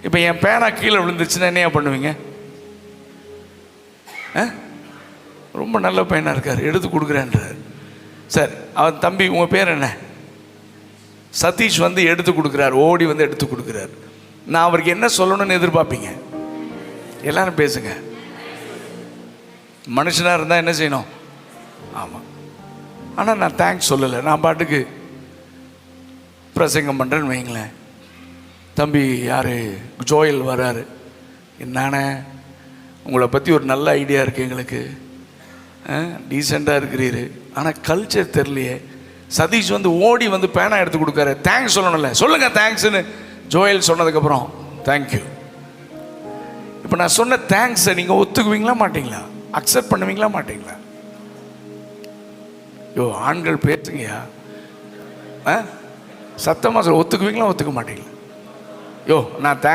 இப்போ என் பேனா கீழே விழுந்துச்சுன்னா என்னையா பண்ணுவீங்க? ரொம்ப நல்ல பையனாக இருக்கார், எடுத்து கொடுக்குறேன்றார். சரி, அவன் தம்பி உங்கள் பேர் என்ன? சதீஷ் வந்து எடுத்து கொடுக்குறார், ஓடி வந்து எடுத்து கொடுக்குறார். நான் அவருக்கு என்ன சொல்லணும்னு எதிர்பார்ப்பீங்க? எல்லாரும் பேசுங்க. மனுஷனாக இருந்தால் என்ன செய்யணும்? ஆமாம். ஆனால் நான் தேங்க்ஸ் சொல்லலை, நான் பாட்டுக்கு பிரசங்கம் பண்ணுறேன்னு வைங்களேன். தம்பி யார் ஜோயல் வராரு, என்னானே உங்களை பற்றி ஒரு நல்ல ஐடியா இருக்குது எங்களுக்கு, டீசெண்டாக இருக்கிறீரு, ஆனால் கல்ச்சர் தெரியலையே. சதீஷ் வந்து ஓடி வந்து பேனா எடுத்து கொடுக்காரு, தேங்க்ஸ் சொல்லணும்ல, சொல்லுங்கள் தேங்க்ஸ்ன்னு ஜோயல் சொன்னதுக்கப்புறம் தேங்க்யூ. இப்போ நான் சொன்ன தேங்க்ஸை நீங்கள் ஒத்துக்குவீங்களா மாட்டீங்களா? அக்செப்ட் பண்ணுவீங்களா மாட்டீங்களா? யோ ஆண்கள் பேசுங்கயா, சத்தமாக சொல்ல, ஒத்துக்குவீங்களா ஒத்துக்க மாட்டீங்களா? யோ நான் தேங்க்ஸ்